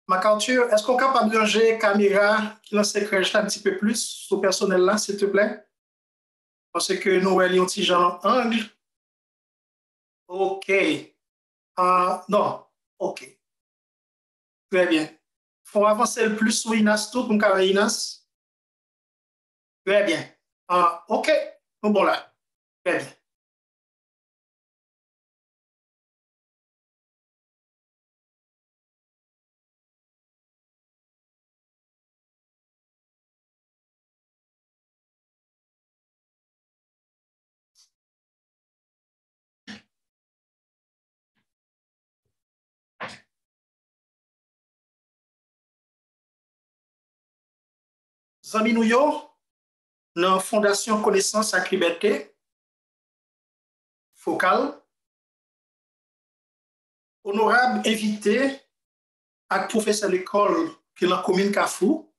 MacArthur, est-ce qu'on est capable de ranger caméra qui lance crèche un petit peu plus sur le personnel là, s'il te plaît? Parce que nous avons un petit genre angle. OK. Non. OK. Très bien. Il faut avancer le plus sur Inas tout pour me Inas. Très bien. OK. Bon là. Très bien. Zami nou yo, dans Fondation Connaissance et Liberté, Focal, honorable invité à professeur d'école qui est dans la commune Kafou,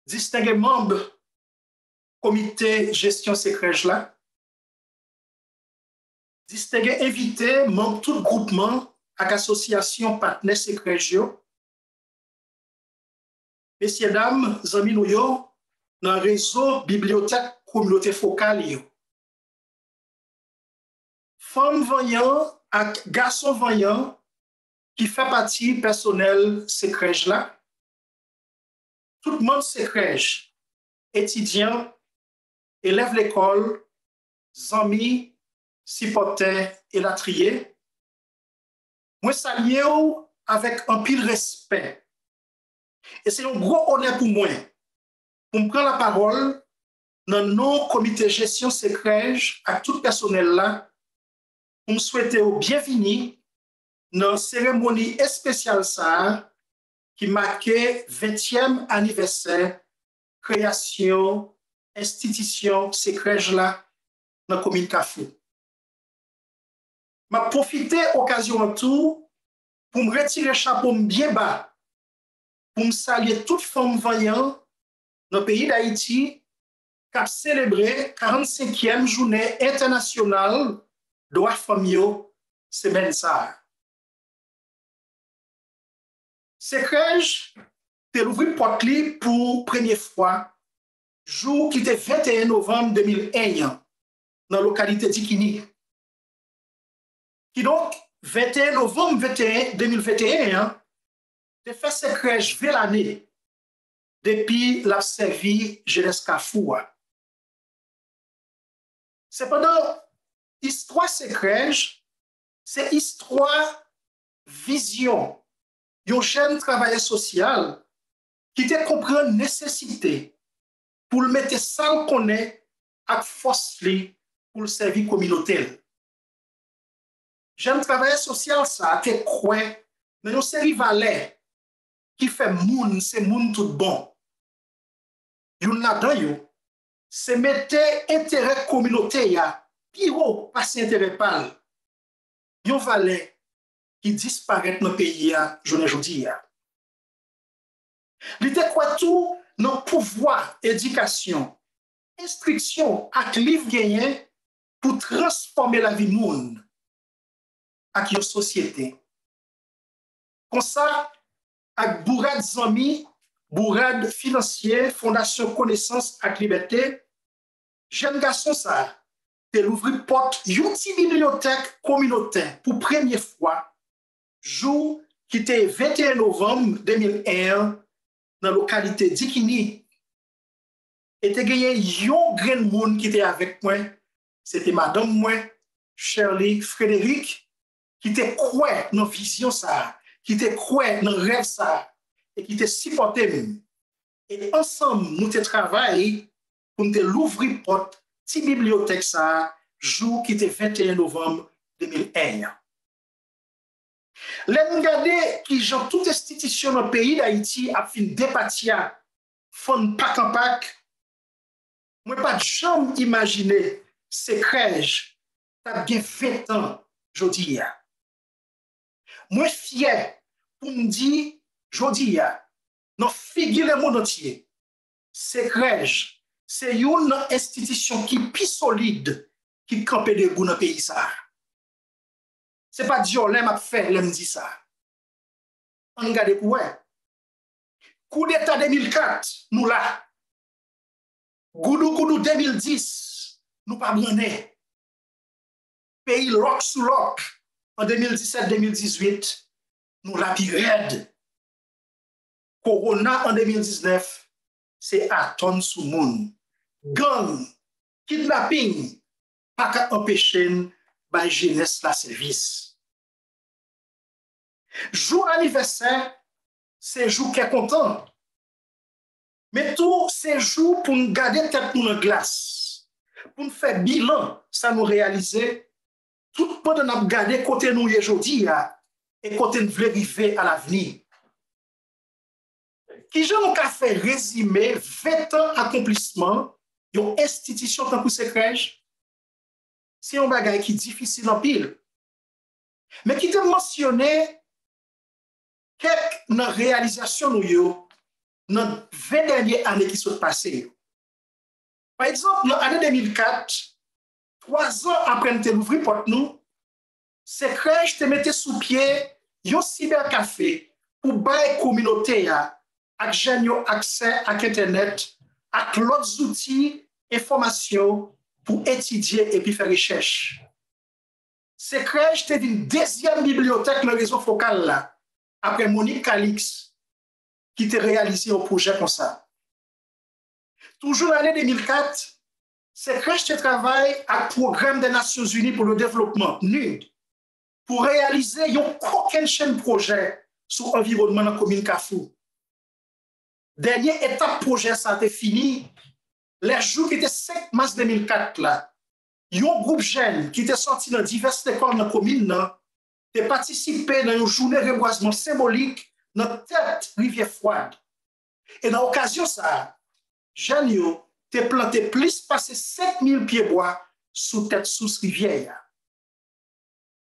distingué membre comité gestion secrège là, distingué invité membre tout groupement avec association partenaires secrège, messieurs, dames, amis nou yo, dans le réseau bibliothèque communauté focale yo. Femmes voyant et garçons voyants qui fait partie personnel secrège là, tout le monde secrège, étudiants, élèves l'école, amis, supporters et latriers. Moi salue avec un pile respect. Et c'est un gros honneur pour moi, pour me prendre la parole dans nos comités de gestion secrège à tout personnel là, pour me souhaiter au bienvenue dans la cérémonie spéciale ça, qui marquait 20e anniversaire création institution secrège là dans la commune Kafou. M'a profité occasion en tout pour me retirer le chapeau bien bas pour me saluer toute femme voyante dans le pays d'Haïti qui a célébré 45e journée internationale droit famille semaine ça. Secrège t'est ouvert porte pour première fois jour qui était 21 novembre 2001 dans la localité d'Ikini. Qui donc 21 novembre 2021 de fait secrège vers l'année depuis la servi jeunesse Kafou. Cependant, histoire secrège, c'est histoire vision d'un jeune travailleur social qui te comprend nécessité pour le mettre sans connaître à force pour le servir communautaire. Jeune travailleur social ça te croit mais une série valeur qui fait moun, c'est moun tout bon. Yon là-dedans yo, c'est mettre intérêt communautaire ya, piro pas intérêt pal. Yon valeur qui disparaît dans le pays ya, journée jodi ya. Li te quoi tout dans pouvoir éducation, instruction ak livre gagné pour transformer la vie moun ak yon société. Comme ça, avec bourrade zami, bourrade financier, Fondation Connaissance et Liberté, jeune garçon ça, te l'ouvrir porte une bibliothèque communautaire pour première fois, jour qui était 21 novembre 2001 dans la localité d'Ikini. Et te gagné un grand monde qui était avec moi, c'était madame moi, Shirley Frédéric, qui te croit dans vision ça, qui te croit dans rêve ça et qui te supporté même. Et ensemble nous te travaillons pour te l'ouvrir porte petite bibliothèque ça jour qui était 21 novembre 2001. Les regarder qui genre toute institution dans le pays d'Haïti a fin dépatia fond pack en pack. Moi pas jamais imaginer secrège t'as bien 20 ans jodi ya. Moi fier pour me dire jodi ya non figure le monde entier secrège c'est une institution qui plus solide qui campe debout dans pays ça. C'est pas Dieu l'aime a fait l'aime dit ça. On regarde pour ouais. Coup d'État 2004, nous là. Goudou 2010, nous pas brûlé. Pays lock sous lock en 2017-2018, nous la pire. Corona en 2019, c'est à tonne sous monde. Gang, kidnapping, pas qu'à empêcher la jeunesse la service. Jour anniversaire, c'est jour qui est content. Mais tout ces jours pour nous garder tête nous dans glace, pour nous faire bilan, ça nous réaliser, tout pendant nous garder côté nous aujourd'hui et côté nous voulons arriver à l'avenir. Qui je nous a fait résumer 20 ans accomplissement d'une institution tant que c'est crèche, c'est un bagage qui est difficile en pile. Mais qui te mentionné quelques réalisations nous dans les 20 dernières années qui sont passées. Par exemple, dans l'année 2004, 3 ans après nous ouvrir porte nous, ces crèches te mettaient sous pied un cybercafé pour bailler communauté avec jeunes accès à Internet, avec d'autres outils, informations pour étudier et puis faire recherche. Ces crèches te une deuxième bibliothèque dans le réseau focal là, après Monique Calix, qui t'a réalisé un projet comme ça. Toujours l'année 2004, ces crèches travaillent avec le Programme des Nations Unies pour le développement, NUD, pour réaliser aucun chaîne projet sur l'environnement dans la commune Kafou. Dernière étape projet, ça a été fini. Les jours qui étaient 5 mars 2004, là, un groupe jeune qui était sorti dans diverses écoles dans la commune, a participé dans une journée de reboisement symbolique dans la tête rivière froide. Et dans l'occasion, ça, jeunes te planté plus passer 5000 pieds bois sous tête sous rivière.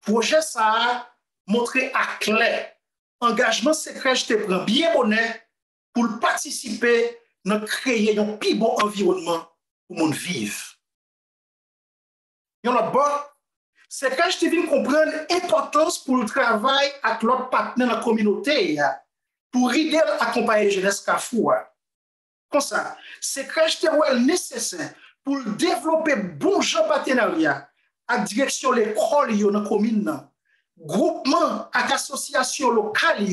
Projet ça a montré à clair engagement secret te prend bien bonnet pour participer dans créer un plus bon environnement pour monde vivre. Yon l'autre bord, c'est quand je te viens comprendre l'importance pour le travail avec l'autre partenaire dans la communauté pour aider à accompagner la jeunesse Kafou. Comme ça, c'est quand je te vois nécessaire pour développer bon genre partenariat avec direction l'école dans la commune, groupement avec association locale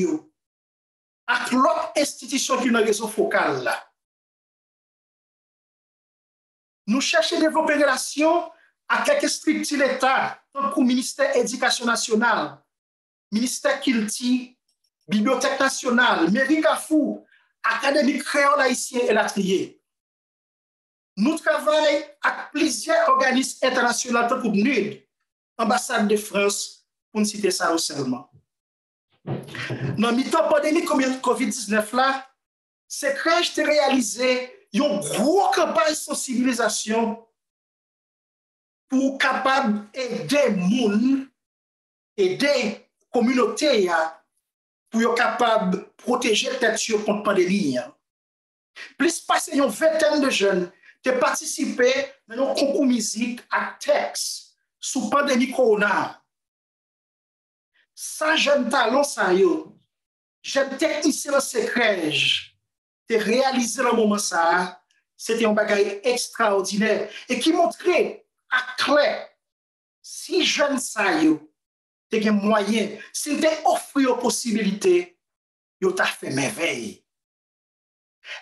avec l'autre institution qui est dans le réseau focal là. Nous cherchons à développer des relations avec quelques structures d'État, comme le ministère de l'Éducation nationale, ministère Kilti, Bibliothèque nationale, Mairie Kafou, Académie créole haïtien et latrier. Nous travaillons avec plusieurs organismes internationaux comme NUD, Ambassade de France, pour ne citer ça seulement. Dans le temps pandémie COVID-19 là, c'est crèche de réaliser une grosse campagne de sensibilisation pour capable aider moun, aider communauté pour être capable de protéger tête contre la pandémie. Plus passer une vingtaine de jeunes qui ont participé dans un concours musique à texte sous pandémie corona. Ça jeune talent ça yo, jeune technicien dans ces crèches, de réaliser le moment ça, c'était un bagage extraordinaire et qui montrait à clair si jeune ça yo, des moyens, si te offrir aux possibilités, yo t'a fait merveille.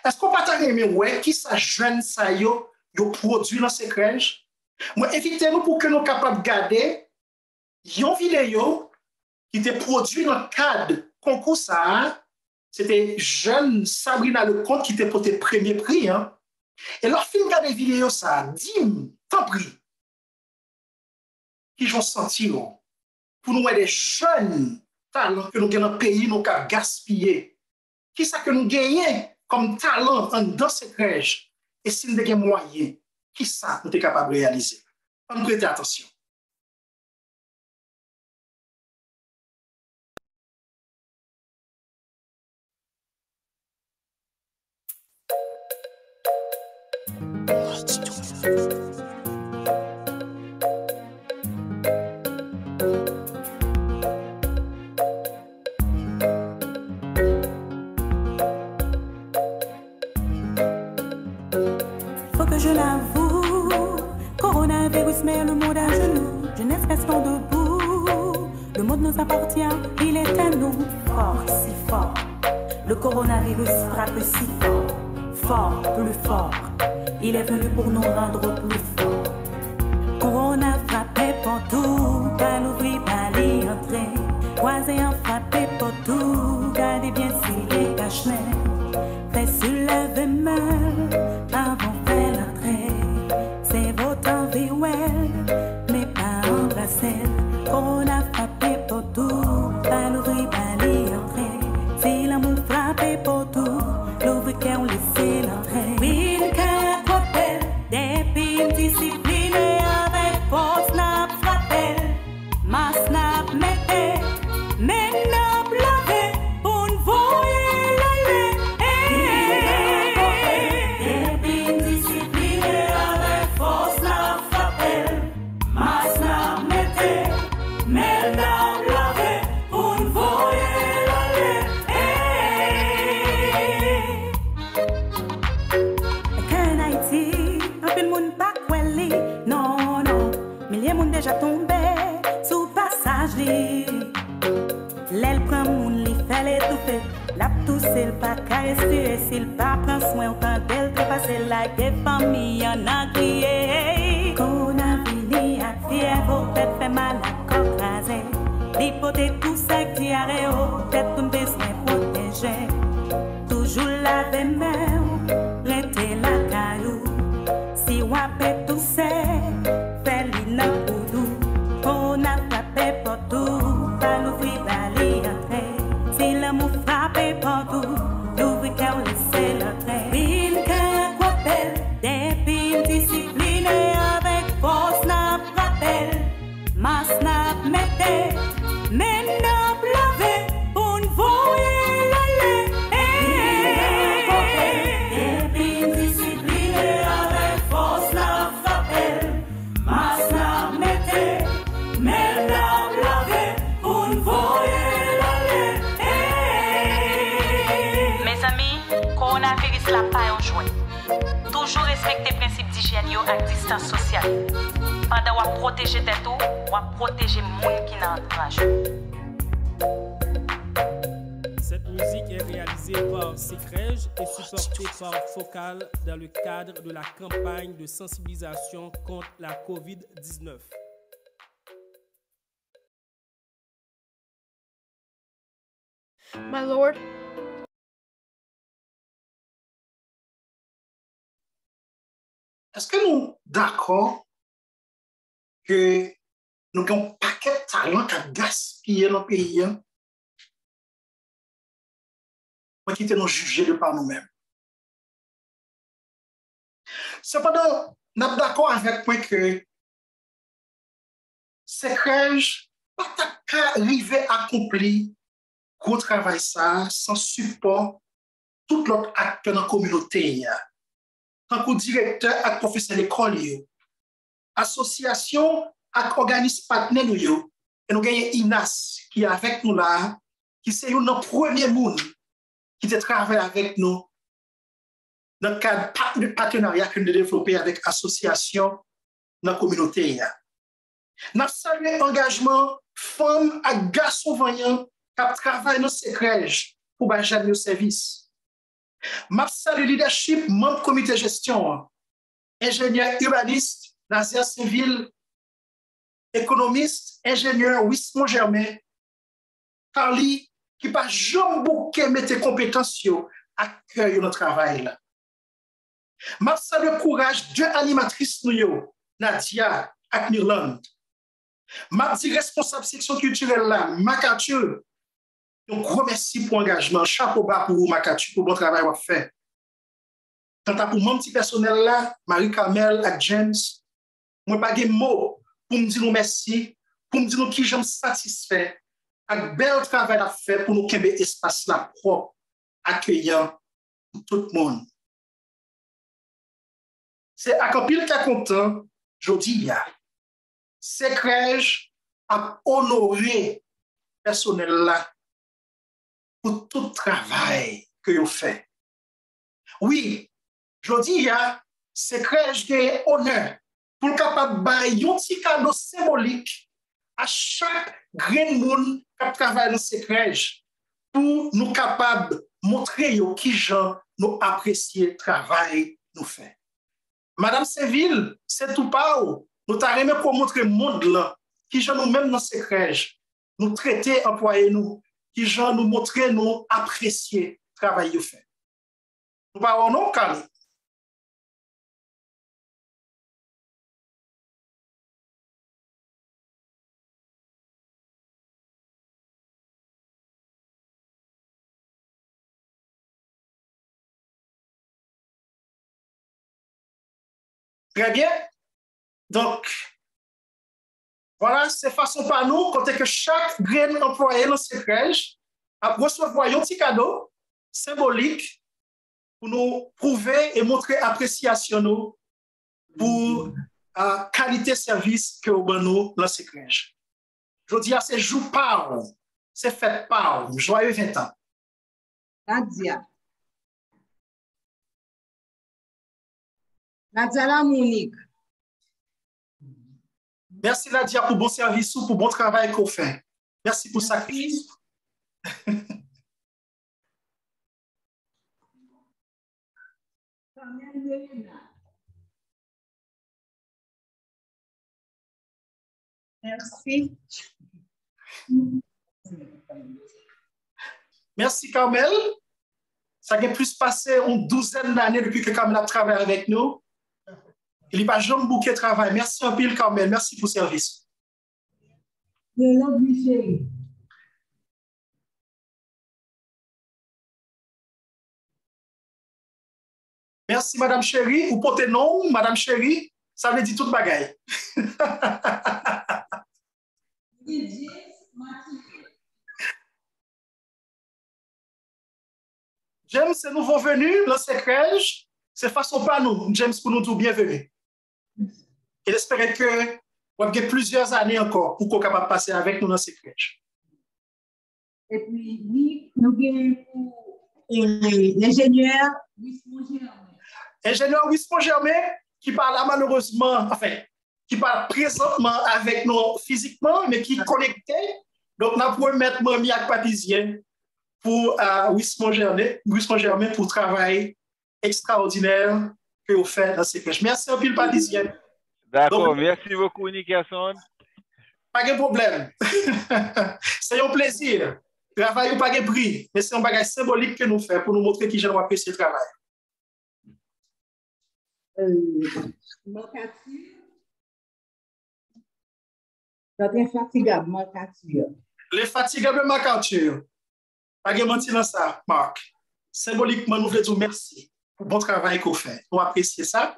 Est-ce qu'on peut t'aimer ouais qui ça jeune ça yo produit dans ces crèches? Moi invitez-nous pour que nous capables de garder une vidéo qui était produit dans le cadre concours ça. C'était jeune Sabrina Lecomte qui était porté premier prix. Hein? Et leur film regarder vidéo ça, dis-moi, tant pis, qui j'en senti pour nous des jeunes talents que nous gagnons dans le pays, nous avons gaspillé. Qui ça que nous gagnons comme talent dans ces crèches? Et si nous avons des moyens, qui ça nous sommes capables de réaliser? On prête attention. nous appartient, il est à nous, fort, si fort. Le coronavirus frappe si fort, fort, plus fort. Il est venu pour nous rendre plus forts. Corona frappé pour tout, pas l'ouvrir, pas l'y entrer. Voisin frappé pour tout, gardez bien si les cache-nez. Fais sur la main, avant faire l'entrée. C'est votre envie, ouais, mais pas embrasser. Corona frappé pour tout, pas l'ouvrir, pas l'y entrer. Si l'amour frappé pour tout, l'ouvrir qu'on laisse l'entrée. Oui, le cœur propelle, des piles disciplinées avec force snap frappé. Ma snap mettait, mais n'a blavé pour ne voyer l'aller. Des piles disciplinées avec force snap frappé. Ma snap mettait, mais n'a blavé pour ne voyer l'aller. Qu'en Haïti, un peu le monde pas quelli. Non, non, milliers de monde déjà tombé sous passage li. L'aile prend moun li fait l'étouffer. La tousse le pas qu'à respirer. S'il pas prend soin autant d'elle trépasser la des familles en a crié. Qu'on a fini à fièvre, tête fait mal à corps rasé. L'hypothèque tout ça qui a réo, tête tout besoin protéger. Toujours laver main, rester la caillou. Si wapé tout c'est, fait l'ina poudou. On a frappé pour tout, pas l'ouvrir, pas l'y entrer. Si l'amour frappé pour tout, l'ouvrir qu'on laisse l'entrée. Pile qu'un rappel, des piles disciplinées avec force n'a rappel. Ma snap mettait, mais n'a blavé pour ne voyer l'aller. Des piles disciplinées avec force n'a rappel. Ma snap mettait, mais n'a blavé pour ne voyer l'aller. Mes amis, coronavirus la pas en jouet. Toujours respecter principe d'hygiène et distance sociale. Pendant qu'on protéger tête ou, on protéger moun qui dans l'entourage. Cette musique est réalisée par Secrej et supportée par Focal dans le cadre de la campagne de sensibilisation contre la COVID-19. My lord, Est-ce que nous d'accord que nous avons un paquet de talents qui a gaspillé dans le pays, pour quitter nous juger de par nous-mêmes? Cependant, nous sommes d'accord avec moi que ces crèches pas arriver à accomplir gros travail ça sans support tout l'autre acteur dans la communauté. Tant que directeur et professeur d'école, association et organisme partenaire, et nous avons INAS qui est avec nous là, qui c'est notre premier monde qui travaille avec nous dans le cadre de partenariat que nous avons développé avec l'association dans la communauté. Nous avons salué l'engagement femmes et garçons voyants qui travaillent dans ces crèches pour bâtir nos services. Je salue le leadership, membre du comité de gestion, ingénieur urbaniste, Nazaire Civil, économiste, ingénieur Wismon Germain, Carly, qui pas jamais bouquet mettre compétences à cœur de notre travail. Je salue le courage de deux animatrices, Nadia et Mirland. Je dis responsable section culturelle là, Macature. Donc, gros merci pour l'engagement. Chapeau bas pour vous, Macature, pour le bon travail que vous fait. Quant à pour mon petit personnel là, Marie-Carmel et James, je n'ai pas de mots pour me dire merci, pour me dire que j'aime satisfait avec bel travail à faire pour nous créer un espace là propre, accueillant pour tout le monde. C'est à Campil qui est content, je dis, c'est crèche à honorer le personnel là pour tout le travail que vous faites. Oui, je dis, c'est crèche qui est honneur pour le capable de faire un petit cadeau symbolique à chaque grain de monde qui travaille dans ces crèches pour nous capables de montrer qui gens nous apprécier le travail nous fait. Madame Séville, c'est tout pas où. Nous t'arrêtons pour montrer le monde là, qui gens nous même dans ces crèches, nous traiter, employés nous, qui gens nous montrer, nous apprécier le travail nous fait. Nous parlons non, Kali. Très bien. Donc, voilà, c'est façon par nous, quand que chaque grain employé dans ces crèches a recevoir un petit cadeau symbolique pour nous prouver et montrer appréciation nous pour la qualité de service que nous avons dans ces crèches. Je dis à ces jours par, c'est fait par, joyeux 20 ans. Nadia la Monique. Merci Nadia pour bon service ou pour bon travail qu'on fait. Merci pour sacrifice. Merci. Merci Carmel. Ça a plus passé une douzaine d'années depuis que Carmel a travaillé avec nous. Il n'y a pas jamais bouquet de travail. Merci un pile Carmel. Merci pour le service. Merci Madame Chérie. Ou portez nom, Madame Chérie, ça veut dire toute bagaille. James, c'est nouveau venu dans ces crèches. C'est façon pas nous, James, pour nous dire bienvenue. Et j'espère que vous avez plusieurs années encore pour qu'on soit capable de passer avec nous dans ces crèches. Et puis, oui, nous avons l'ingénieur Wismon Germain. Ingénieur Wismon Germain, qui parle là malheureusement, enfin, qui parle présentement avec nous physiquement, mais qui est connecté. Donc, nous pouvons mettre Mamie avec Papisien pour Wismon Germain pour travail extraordinaire que vous faites dans ces crèches. Merci un peu, Papisien. D'accord, merci beaucoup, Nickerson. Pas de problème. C'est un plaisir. Travail ou pas de prix, mais c'est un bagage symbolique que nous faisons pour nous montrer qui j'aime apprécier le travail. Notre infatigable Marc-Arthur. L'infatigable Marc-Arthur. Pas de mentir dans ça, Marc. Symboliquement, nous voulons dire merci pour le bon travail qu'on fait. Nous apprécions ça.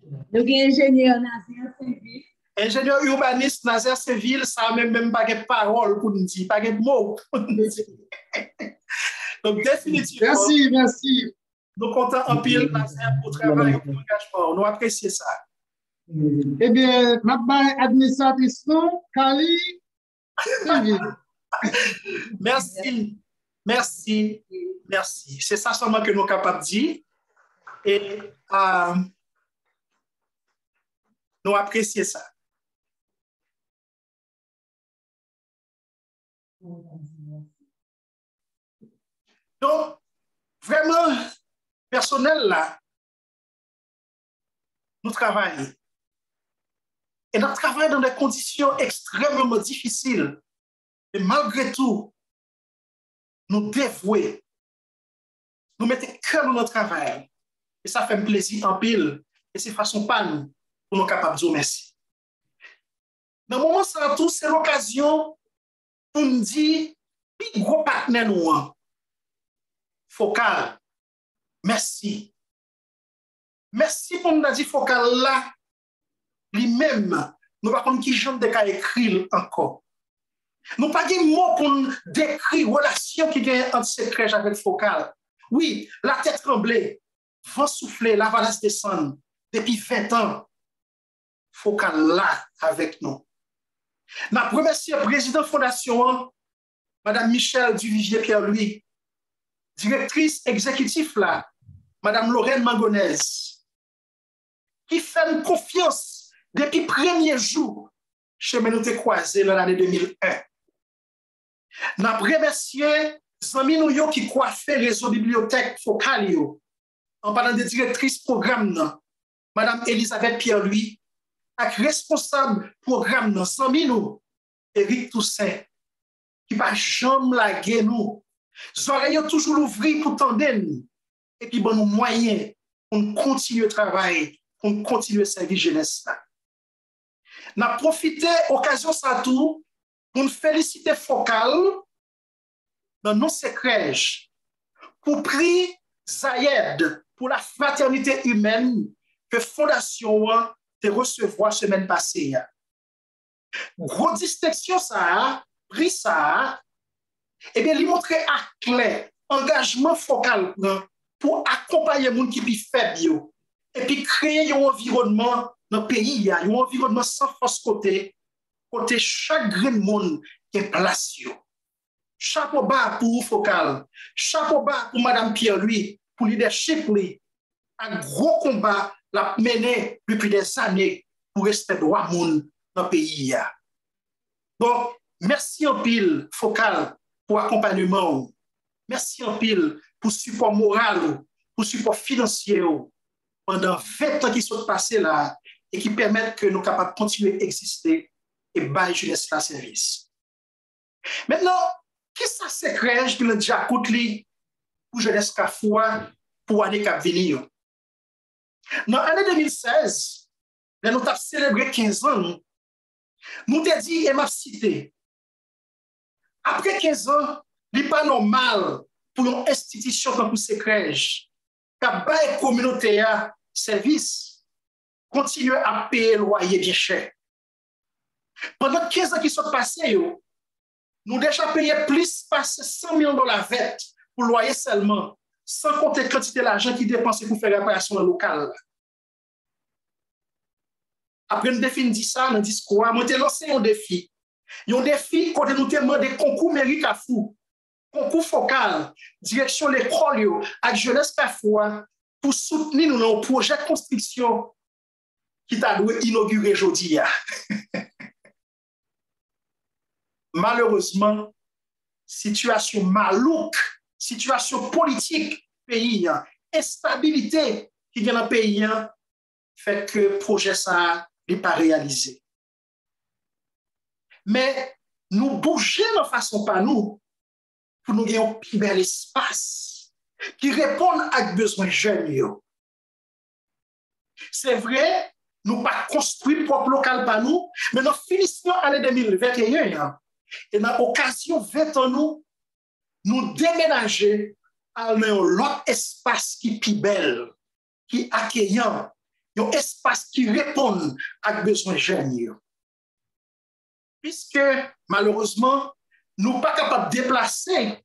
Nous avons ingénieur Nazaire Séville. Ingénieur urbaniste Nazaire Séville, ça n'a même pas de parole pour nous dire, pas de mots. Donc, définitivement. Merci. Nous comptons en pile Nazaire pour travailler pour l'engagement. Nous apprécions ça. Eh bien, ma administratrice, Kali Séville. Merci. C'est ça seulement que nous sommes capables de dire. Et nous apprécions ça. Donc, vraiment, personnel là, nous travaillons. Et nous travaillons dans des conditions extrêmement difficiles. Et malgré tout, nous dévouons. Nous mettons cœur dans notre travail. Et ça fait un plaisir en pile. Et c'est façon pas nous pour nous capables de dire merci. Dans le moment sans tout, c'est l'occasion pour nous dire, puis gros partenaire nous, Focal, merci. Merci pour nous dire Focal là, lui-même, nous ne savons pas qui j'aime de écrire encore. Nous n'avons pas de mots pour nous décrire la relation qui est entre ces crèches avec Focal. Oui, la tête tremblée, vent soufflé, la valasse descend. Depuis 20 ans, Focal là avec nous. Nous remercions le président de la Fondation, Mme Michel Duvivier-Pierre-Louis, directrice exécutive là, Mme Lorraine Mangonès, qui fait une confiance depuis le premier jour chemin nous t'ai croisé dans l'année 2001. N'a remercié amis nous yo qui coiffait réseau bibliothèque focale yo en parlant de directrice programme Madame Elisabeth Pierre-Louis avec responsable programme nan amis nous Éric Toussaint qui pas jamais laguer nous. Oreilles toujours l'ouvrir pour tendre et puis bon nous moyens pour continuer travail, pour continuer servir jeunesse. N'a profité occasion ça tout pour féliciter Focal dans nos secrèges pour prix Zayed pour la fraternité humaine que Fondation te recevoir semaine passée. Gros distinction ça, prix ça, et bien lui montrer à clair engagement Focal pour accompagner les gens qui sont faibles et puis créer un environnement dans le pays, un environnement sans force côté chaque grand monde qui est place. Chapeau bas pour Focal, chapeau bas pour Madame Pierre-Louis, pour leadership, un gros combat la mené depuis des années pour respect droit monde dans le pays. Donc, merci en pile, Focal, pour accompagnement. Merci en pile pour support moral, pour support financier pendant 20 ans qui sont passés là et qui permettent que nous sommes capables de continuer à exister et bailler jeunesse la service. Maintenant, qu'est-ce que c'est crèche que le diacoute pour jeunesse Kafoua pour l'année qui va venir? Dans l'année 2016, nous avons célébré 15 ans, nous avons dit et m'a cité. Après 15 ans, il n'est pas normal pour une institution comme ces crèches, qui a baillé communauté à service, continuer à payer le loyer bien cher. Pendant 15 ans qui sont passés, nous déjà payé plus passer $100 000 VET pour loyer seulement, sans compter la quantité d'argent qui dépensé pour faire réparation locale. Après, nous définissons ça dans le discours, nous avons lancé un défi. Un défi quand nous avons des concours mérite à fou, concours focal, direction l'école, avec jeunesse Kafoua, pour soutenir nos projets de construction qui t'a dû inaugurer aujourd'hui. Malheureusement, situation malouque, situation politique pays, instabilité qui vient dans le pays, fait que le projet ça n'est pas réalisé. Mais nous bougeons de façon par nous pour nous gagner un plus bel espace qui répond à besoins jeunes. C'est vrai, nous pas construit le propre local par nous, mais nous finissons l'année 2021 et dans l'occasion 20 ans nous déménager à un autre espace qui est plus belle, qui est accueillant, un espace qui répond à besoins jeunes. Puisque malheureusement, nous ne sommes pas capables de déplacer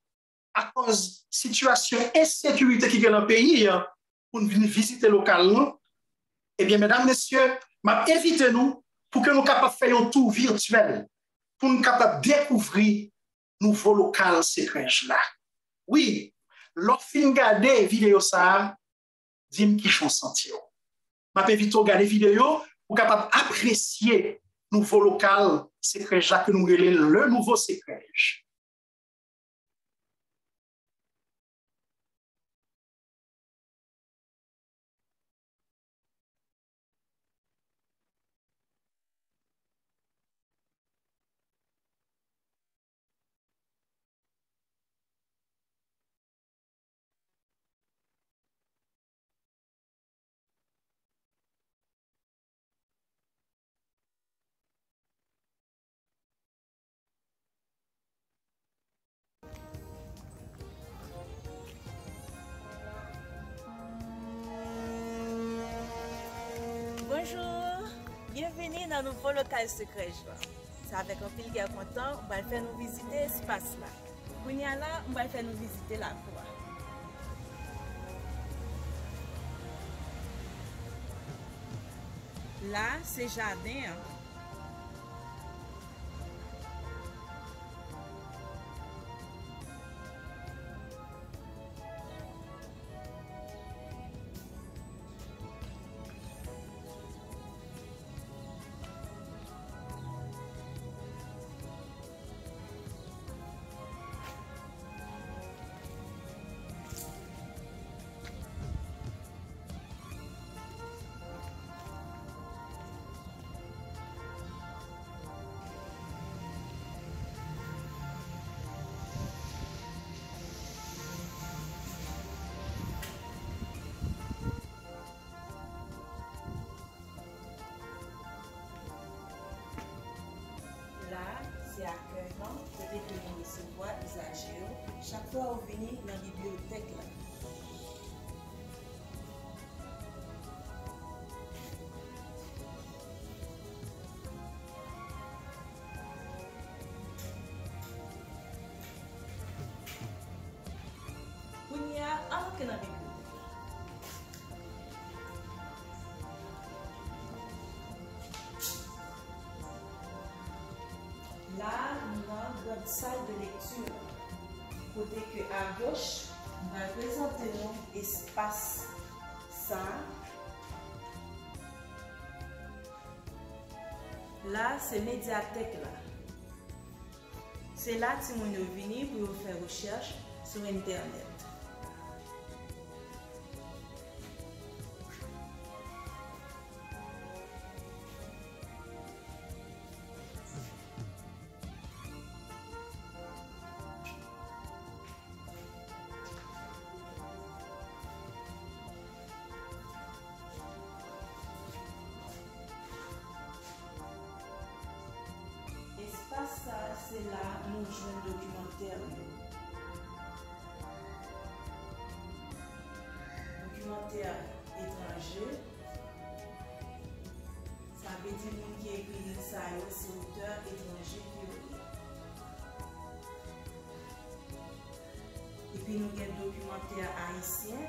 à cause de la situation d'insécurité qui est dans le pays pour venir visiter localement. Eh bien, mesdames, messieurs, invitez-nous pour que nous soyons capables de faire un tour virtuel, pour nous capables de découvrir nouveau local ces crèches-là. Oui, lorsque vous regardez la vidéo, ça, dis-moi qui sont sentis. Je m'invite à regarder la vidéo pour capable apprécier nouveau local secret que nous appelons le nouveau secret. Bonjour, bienvenue dans le nouveau local secret. C'est avec un pile qui est content, on va faire nous visiter l'espace là. Pour y aller, on va faire nous visiter la cour. Là, c'est jardin. côté que nous recevons usagers, chaque fois qu'on vient dans la bibliothèque là. On y a un que dans la bibliothèque. Là, nous avons notre salle de lecture. Côté que à gauche, on va présenter un espace ça. Là, c'est médiathèque là. C'est là que nous sommes venus pour faire recherche sur Internet. Ça, c'est là nous jouons documentaire. Documentaire étranger. Ça veut dire que qui écrit ça, c'est auteur étranger qui. Et puis nous avons documentaire haïtien.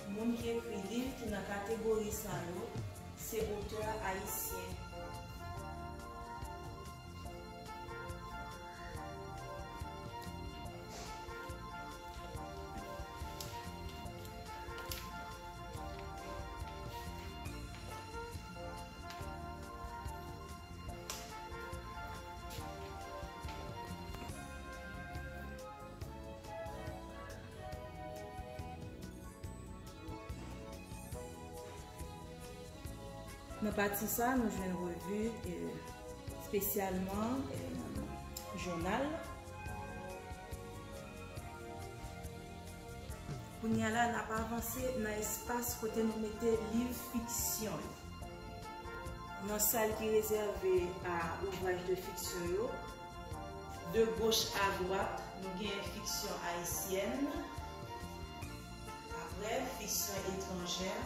Moun qui écrit livre qui dans la catégorie ça, c'est auteur haïtien. Dans partie ça, nous avons une revue spécialement journal. Pour nous là, on n'a pas avancé dans l'espace côté nous mettons livre fiction. Dans la salle qui est réservée à ouvrage de fiction. De gauche à droite, nous avons fiction haïtienne. Après, fiction étrangère.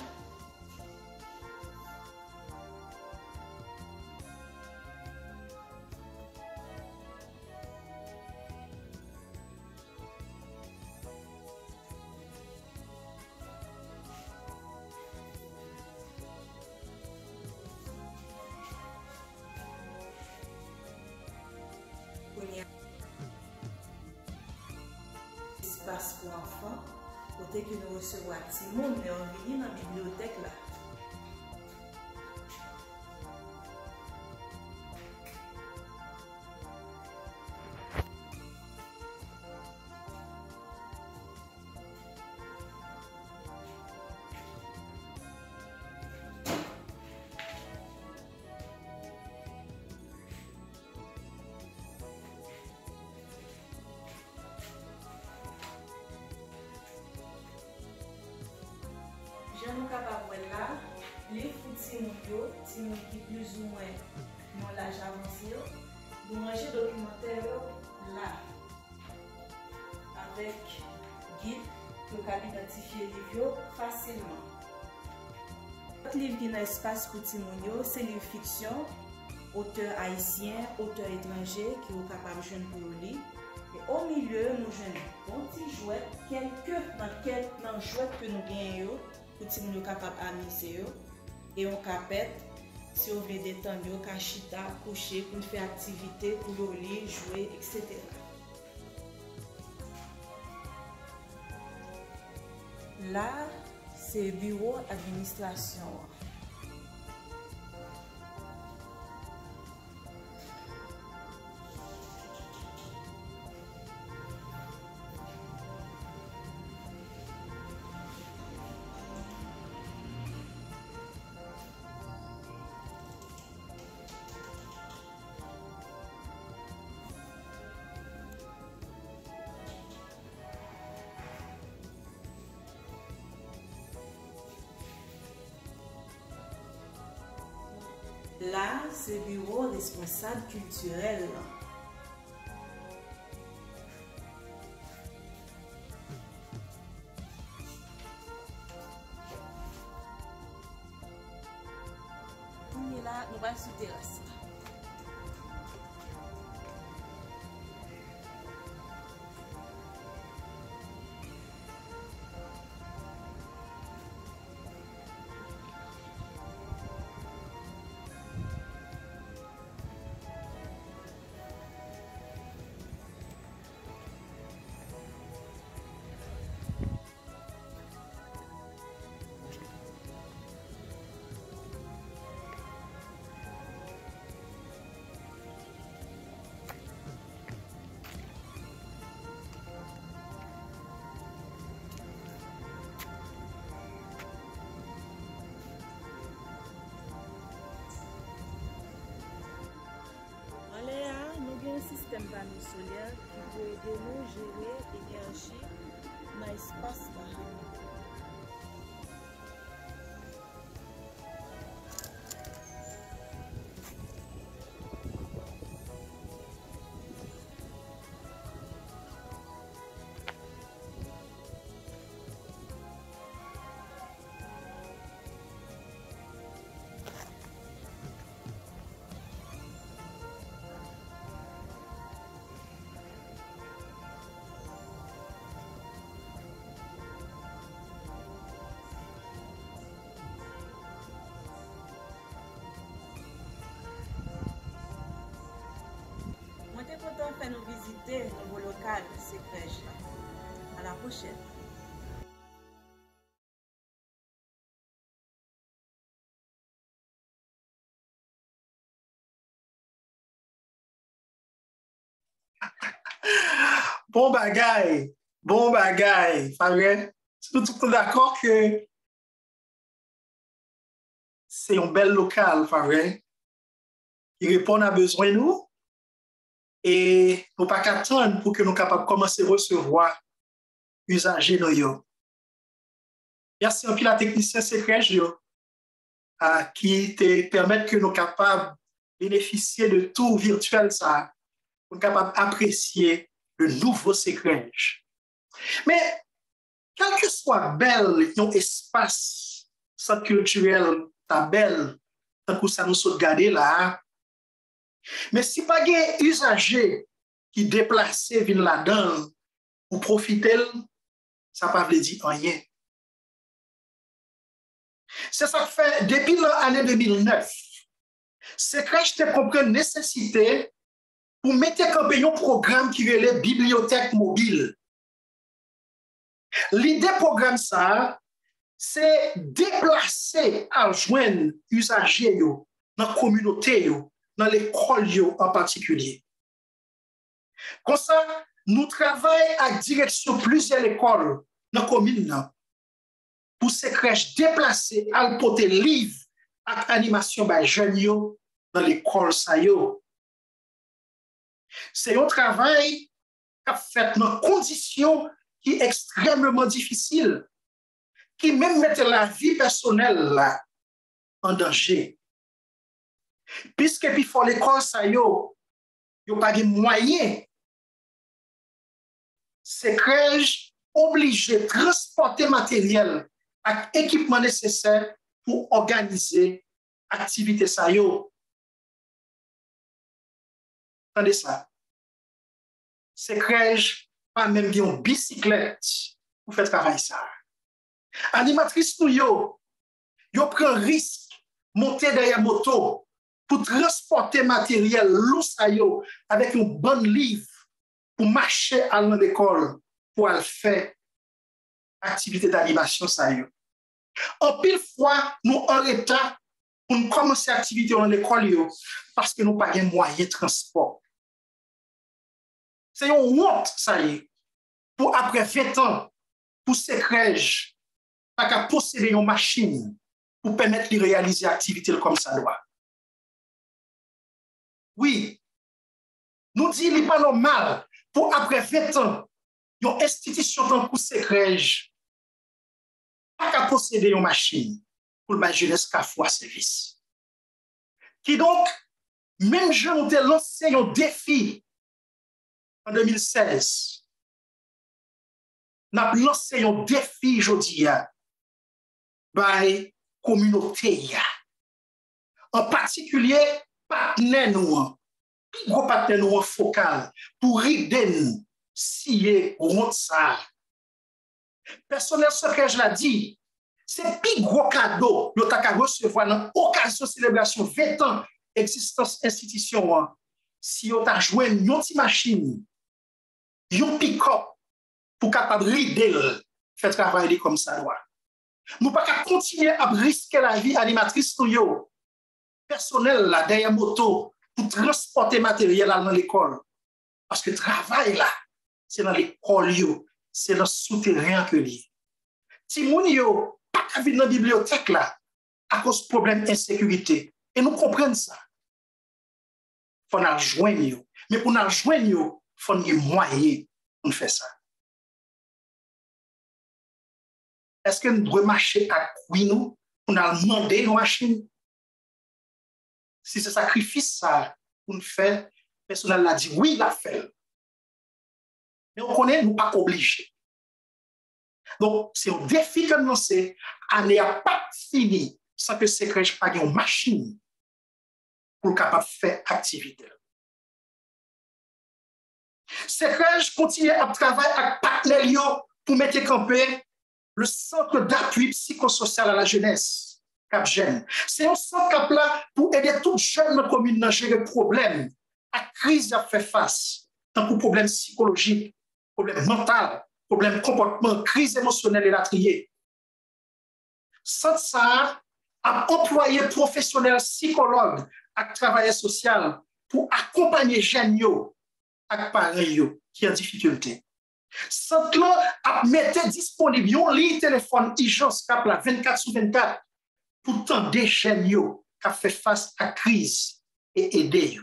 Espace pour enfants, côté que nous recevons à Timon, mais on vient dans la bibliothèque là. Je suis capable de là, les Timon qui plus ou moins dans l'âge avancé, de manger documentaire là, avec guide pour identifier les livres facilement. Notre livre qui est dans l'espace pour Timon, c'est les fictions, auteur haïtien, auteur étranger qui sont capables de jouer pour lire. Et au milieu, nous jouons un petit jouet, dans le jouet que nous gagnons. Pour que nous capables d'amuser et on capette si on veut détendre, cachita, coucher, pour faire activité, pour lire, jouer, etc. Là, c'est bureau administration. Là, c'est bureau responsable culturel. va sous terrasse. Un système panneau solaire qui peut aider nous à gérer l'énergie dans l'espace. Moi, t'es content de faire nous visiter le nouveau local, c'est crèche. À la prochaine. Bon bagaille, frère. Nous sommes d'accord que c'est un bel local, frère, qui répond à besoin de nous. Et nous pas qu'attendre pour que nous capables de commencer à recevoir usagers nous. Merci un peu la technicien secret qui te permettent que nous capables de bénéficier de tout virtuel ça, pour capables d'apprécier le nouveau secret. Mais quel que soit bel un espace centre culturel, ta belle, tant que ça nous saute garder là. Mais si pas des usagers qui déplacent viennent là-dedans pour profiter, ça ne veut pas dire rien. C'est ça que fait depuis l'année 2009. C'est que je te comprends nécessité pour mettre en un programme qui est la bibliothèque mobile. L'idée programme ça, c'est déplacer à joindre usagers dans la communauté, dans l'école en particulier. Comme ça, nous travaillons à direction plusieurs écoles dans la commune pour ces crèches déplacer à porter livres et animation par jeunes dans l'école. C'est un travail qui a fait dans conditions qui est extrêmement difficile, qui même met la vie personnelle là en danger. Puisque puis faut l'école ça yo pas de moyens, ces crèches obligées de transporter matériel et équipement nécessaire pour organiser l'activité ça yo. Attendez ça. Ces crèches pas même une bicyclette pour faire travail ça. Animatrice nous yo prend risque monter derrière moto pour transporter matériel lourd avec une bonne livre pour marcher à l'école pour faire activité d'animation ça yo. En pile fois nous en état pour commencer activité dans l'école parce que nous pas de moyens de transport. C'est une honte ça y est pour après 20 ans pour ces crèches pas qu'à posséder une machine pour permettre de réaliser l'activité comme ça doit. Oui, nous disons qu'il n'est pas normal pour après 20 ans, une institution dans pour ces crèches pas qu'à posséder une machine pour ma jeunesse qu'à faire service. Qui donc, même je nous ai lancé un défi en 2016. Nous avons lancé un défi aujourd'hui par la communauté. en particulier partenaire nous, plus gros partenaire nous focal pour rider scier route ça. Personnel secret, je l'ai dit, c'est plus gros cadeau que tu as recevoir dans l'occasion de célébration 20 ans d'existence institution. Si tu as joué une petite machine, un pick-up pour capable rider, faire travailler comme ça. Nous ne pouvons pas continuer à risquer la vie animatrice nous, personnel là, derrière moto, pour transporter matériel dans l'école. Parce que le travail là, c'est dans l'école, c'est dans le souterrain que lié. Si moun yo pas qu'à venir dans la bibliothèque là, à cause de problème d'insécurité. Et nous comprenons ça. Il faut nous joindre. Mais pour nous joindre, il faut nous moyens pour faire ça. Est-ce que nous devons marcher à quoi nous pour nous demander nos machines? Si ce sacrifice ça pour nous faire, le personnel l'a dit oui, il l'a fait. Mais on connaît, nous pas obligés. Donc, c'est un défi que nous c'est, année à pas fini sans que ces crèches pas une machine pour capable faire activité. Ces crèches continuent à travailler avec partenaires pour mettre campé le centre d'appui psychosocial à la jeunesse, CapGen. C'est un centre là pour aider toutes jeunes dans la commune à gérer les problèmes, à la crise à faire face, tant que problèmes psychologiques, problèmes mentaux, problèmes comportement, crise émotionnelle et la trier. Sans ça, à employer professionnels psychologues et travailleurs sociaux pour accompagner les jeunes et parents qui ont des difficultés. Sans là, à mettre disponible une ligne téléphone urgence 24/24 pour tant des jeunes qui ont fait face à la crise et aider.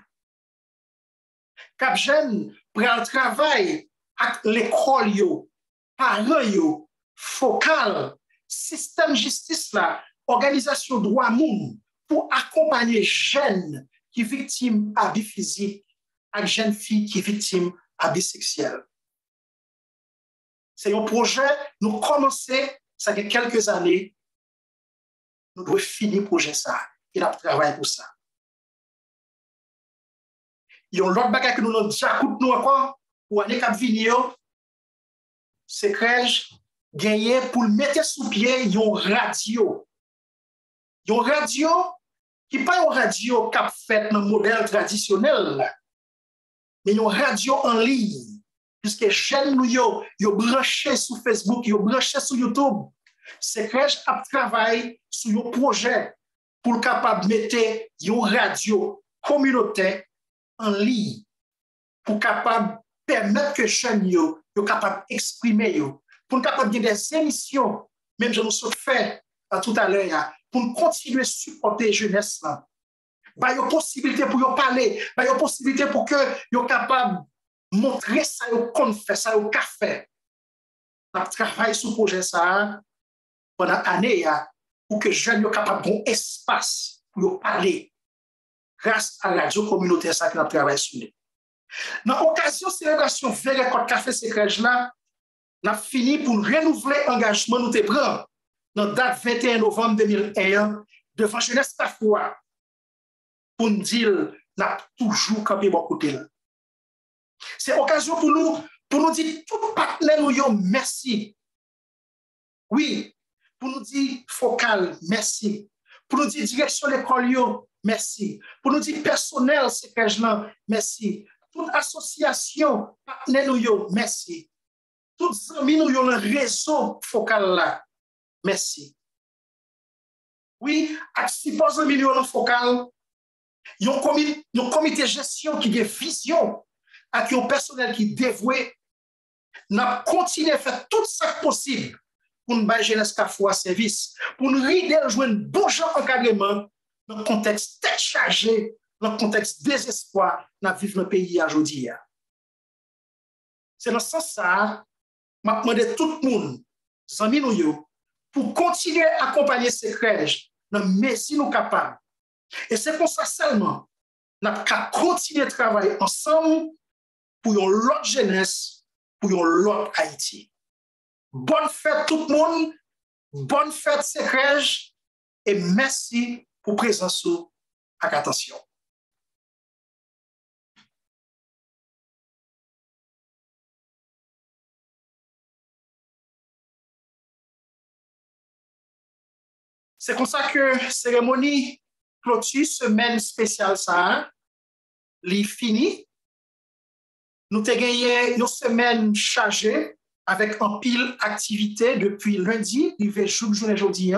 CapGen prend le travail avec l'école, parents, focal, système justice, là, organisation droit monde pour accompagner les jeunes qui sont victimes d'abus physiques et les jeunes filles qui sont victimes d'abus sexuels. C'est un projet, nous commençons, ça fait quelques années, nous devons finir le projet ça. Il a travaillé pour ça. Il y a un autre bagage que nous avons déjà coupé nous encore, pour l'année qui vient, c'est crèche gagné pour mettre sous pied une radio. Une radio qui n'est pas une radio qui a fait dans le modèle traditionnel, mais une radio en ligne. Puisque les jeunes nous ont branché sur Facebook, ils ont branché sur YouTube. C'est crèche a travaillé sur un projet pour capable mettre une radio communautaire en ligne pour capable permettre que les jeunes soient capables d'exprimer, pour capable de des émissions, même je nous ai fait tout à l'heure, pour continuer à supporter la jeunesse. Il y a une possibilité pour eux parler, il y a une possibilité pour que soient capables de montrer ça, qu'on fait ça, au café. On travaille sur ce projet ça pendant l'année pour que les jeunes soient capables d'un espace pour parler grâce à la radio communautaire ça que nous travaillons sur. Dans l'occasion de célébration vers le café secret là, nous avons fini pour renouveler l'engagement nous te prend dans la date 21 novembre 2001 devant Jeunesse Tafoua pour nous dire nous avons toujours campé bon côté. C'est l'occasion pour nous dire tout partenaire nous merci. Oui, pour nous dire focal merci. Pour nous dire direction l'école merci. Pour nous dire personnel secret là merci. Toute association partenaire nous merci. Toutes amis nous le réseau focal là. Merci. Oui, à 6 millions focal, il y a un comité de gestion qui a vision, avec un personnel qui est dévoué. Nous continuons à faire tout ça possible pour nous faire jeunesse Tafoua service, pour nous aider à jouer un bon genre encadrement dans le contexte tête chargé, dans le contexte désespoir dans vivre le pays aujourd'hui. C'est dans ce sens-là, je demande tout le monde, amis nous, pour continuer à accompagner ces crèches dans les mesures nous capables. Et c'est pour ça seulement nous avons continuer à travailler ensemble pour une autre jeunesse, pour une autre Haïti. Bonne fête tout le monde, bonne fête ces crèches et merci pour présence ak atensyon. C'est comme ça que cérémonie clôture semaine spéciale ça, li fini. Nous te gagné une semaine chargée avec un pile activité depuis lundi, arrivé journée aujourd'hui.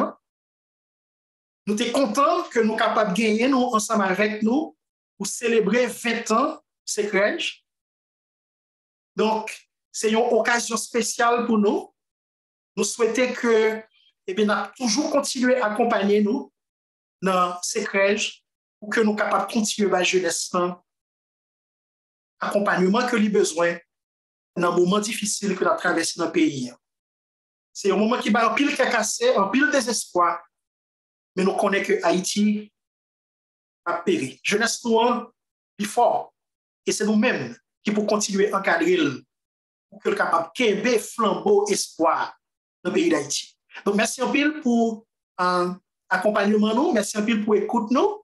Nous sommes contents que nous sommes capables de gagner nous ensemble avec nous pour célébrer 20 ans ces crèches. Donc, c'est une occasion spéciale pour nous. Nous souhaitons que nous toujours continuer à accompagner nous dans ces crèches pour que nous soyons capables de continuer à jeunesse accompagnement que les besoins dans un moment difficile que nous traversons dans le pays. C'est un moment qui va un pile cassé, un pile désespoir, mais nous connaissons que Haïti a péri. Jeunesse nous plus fort, et c'est nous-mêmes qui pour continuer à encadrer pour que le capable de flambeau espoir dans le pays d'Haïti. Donc merci un pile pour accompagnement nous, merci un pile pour écoute nous.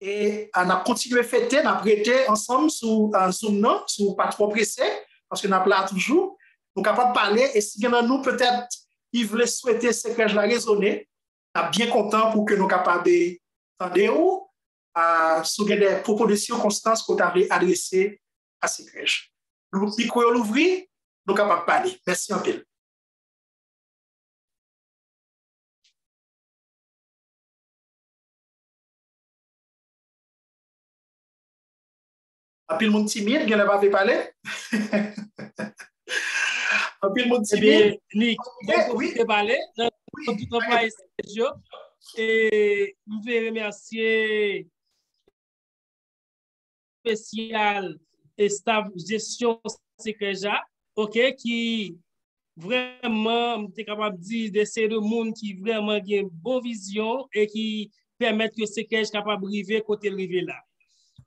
Et on a continué à fêter, on a prêté ensemble sur Zoom, sur pas trop pressé, parce que nous avons là toujours. Nous sommes capables de parler, et si nous peut-être, ils voulaient souhaiter ces crèches-là raisonner, on est bien content pour que nous soyons capables d'entendre sur des propos de circonstances qu'on avait adressés à ces crèches. Le micro est ouvert, nous sommes capables de parler. Merci un peu. Un peu de monde timide, il va parler. Un peu de monde timide. Nick, oui, parler. Tout employé et nous voulons remercier spécial et staff gestion secrétaire, OK, qui vraiment est capable de dire de ces deux monde qui vraiment ont une bonne vision et qui permettent que secrétaire capable de arriver côté arriver là.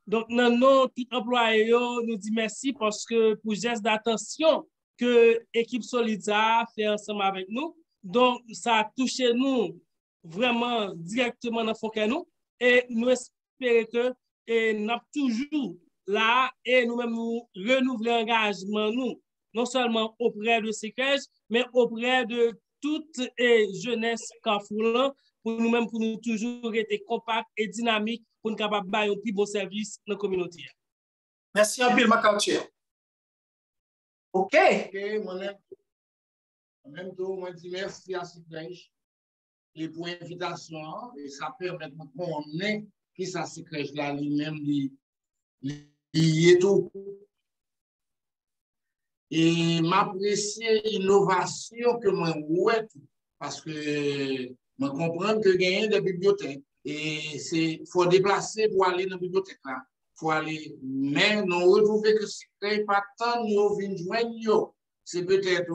Donc, nous, tout employé, nous dit merci parce que pour geste d'attention que l'équipe Solida fait ensemble avec nous. Donc, ça a touché nous vraiment directement dans le nous et nous espérons que nous sommes toujours là et nous-mêmes nous renouveler l'engagement nous, non seulement auprès de ces crèches, mais auprès de toute jeunesse Carrefour pour nous-mêmes, pour nous toujours être compacts et dynamiques pour nous capables de faire un plus bon service dans la communauté. Merci un peu, Macartier. OK. Moi-même, moi, dis merci à cette crèche et pour l'invitation. Et ça permet de connaître qui ça, cette crèche-là, lui-même, il est tout. Et m'apprécier l'innovation que moi, ouais, parce que je comprends que gagner des bibliothèques. Et c'est faut déplacer pour aller dans la bibliothèque là. Faut aller, mais nous retrouver que c'est pas tant nous venir joindre. C'est peut-être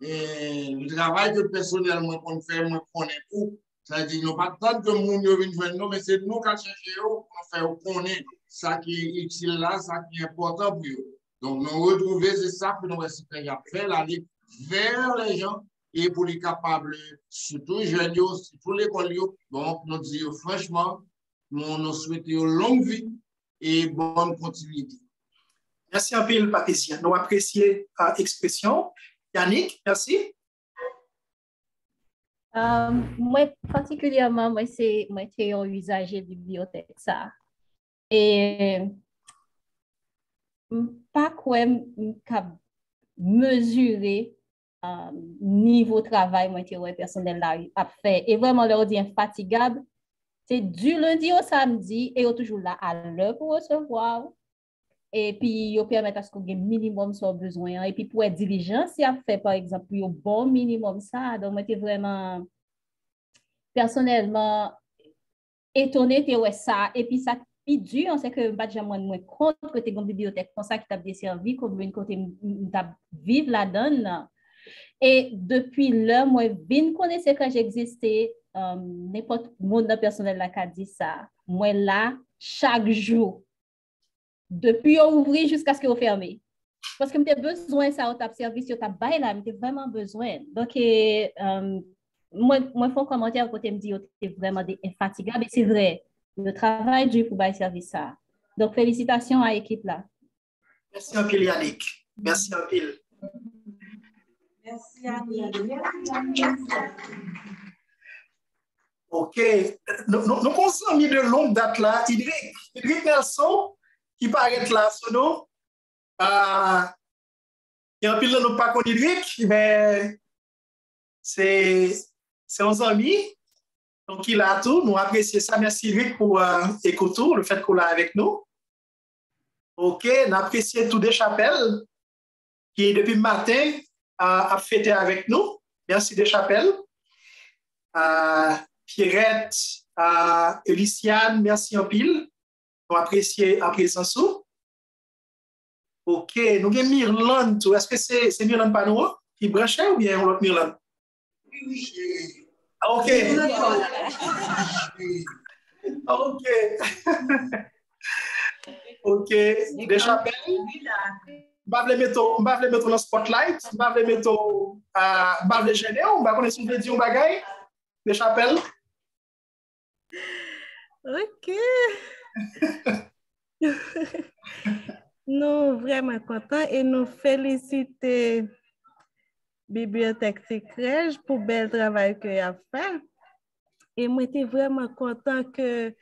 le travail que personnellement qu'on fait, moi connaît tout. C'est-à-dire nous pas tant que nous venir joindre, mais c'est nous qui cherchons pour faire connaître ça qui est utile là, ça qui est important pour eux. Donc nous retrouver c'est ça que nous récipient faire aller vers les gens. Et pour les capables, surtout jeunes, surtout l'école, donc nous disons franchement, nous souhaitons longue vie et bonne continuité. Merci un peu, Patricia. Nous apprécions l'expression. Yannick, merci. Moi, particulièrement, moi, c'est un usager de bibliothèque, ça. Et pas quoi mesurer niveau travail personnel là a fait et vraiment leur dit infatigable. C'est du lundi au samedi et toujours là à l'heure pour recevoir et puis ils permettent à ce qu'on ait minimum son besoin et puis pour être diligent si a fait par exemple un bon minimum ça. Donc moi j'étais vraiment personnellement étonné de ça et puis ça puis dur on sait que pas jamais moins contre que tu une bibliothèque comme ça qui t'a desservi comme une côté t'a vivre là-dedans. Et depuis là, moi, bien connaissais que j'existais, n'importe monde personnel là qui a dit ça. Moi là, chaque jour, depuis on ouvrir jusqu'à ce qu'on ferme. Parce que j'ai besoin de ça, au service, au tabac là, j'ai vraiment besoin. Donc, moi, font commentaire côté me dit, c'est vraiment infatigable, et c'est vrai. Le travail dur pour bailler service ça. Donc, félicitations à l'équipe là. Merci un pile, Yannick. Merci un pile. Merci, Yannick. OK. Nous avons mis de longue date là. Idric Nelson, qui paraît là, son nom. Il y a un pile de nous pas qu'on Idric, mais c'est un ami. Donc, il a tout. Nous apprécions ça. Merci, Idric, pour écouter le fait qu'on l'a avec nous. OK. Nous apprécions tout des chapelles qui, depuis le matin, a fêté avec nous. Merci des chapelles. Pierrette, Eliciane, merci en pile. Nous apprécions la présence. OK. Nous avons Myrland. Est-ce que c'est Myrland Panoa qui branchait ou bien l'autre Myrland? Oui. OK. OK. OK. Des chapelles. Je vais mettre dans le spotlight. Je vais mettre le gêner. On va connaître si vous dire un bagage. Des chapelles. OK. Nous vraiment contents et nous félicitons Bibliothèque Secrège pour le bel travail qu'il a fait. Et moi, j'étais vraiment content que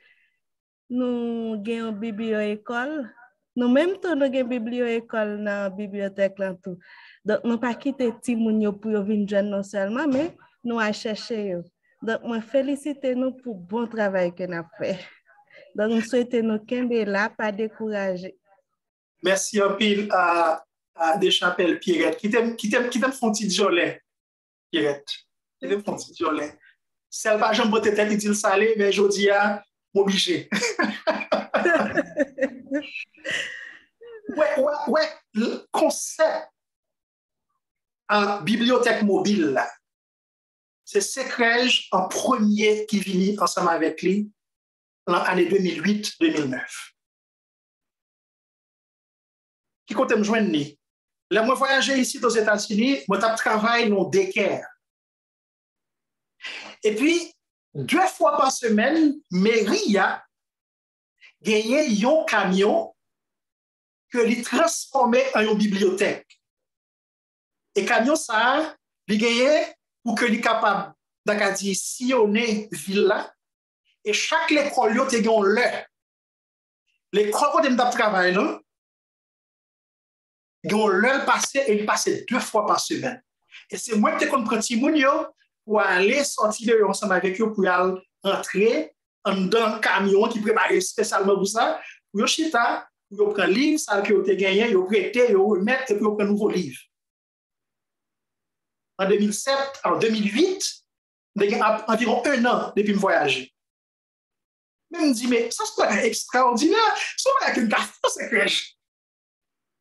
nous ayons une biblioécole. Nous même nous avons une biblioécole dans la bibliothèque. Là, tout. Donc, nous pas quitté Timounio pour venir joindre non seulement, mais nous avons cherché. Donc, moi, félicitez nous pour le bon travail que nous avons fait. Donc, nous souhaitons nous qu'aimer là, pas décourager. Merci un pile à Deschapelles, Pierrette. Qui t'aime font petit jolet, Pierrette. Qui t'aime font petit jolet. Celle pas jambe peut-être qui dit le salé, mais je dis à m'obliger. Ouais, le concept en bibliothèque mobile, là, c'est Secrège en premier qui vient ensemble avec lui en l'année 2008-2009. Qui compte me joindre? Là, moi, voyager ici aux États-Unis, moi, je travaille dans Decker. Et puis, 2 fois par semaine, mairie a gagné un camion que lui transformait en une bibliothèque. Et camion ça, il gagné pour que lui capable de sillonner ville là. Et chaque école yo te gagné l'heure. L'école où je travaille là, ils ont l'heure passée et ils passent 2 fois par semaine. Et c'est moi qui prends petit moun yo pour aller sortir de ensemble avec eux pour aller entrer dans un camion qui prépare spécialement pour ça, pour yo chita, pour yo prendre livre, ça que yo te gagné, yo prêter, yo remettre et puis yo prendre nouveau livre. En 2008, j'ai environ 1 an depuis me voyager. Mais je me dis, mais ça c'est extraordinaire, ça c'est une carte Secrège.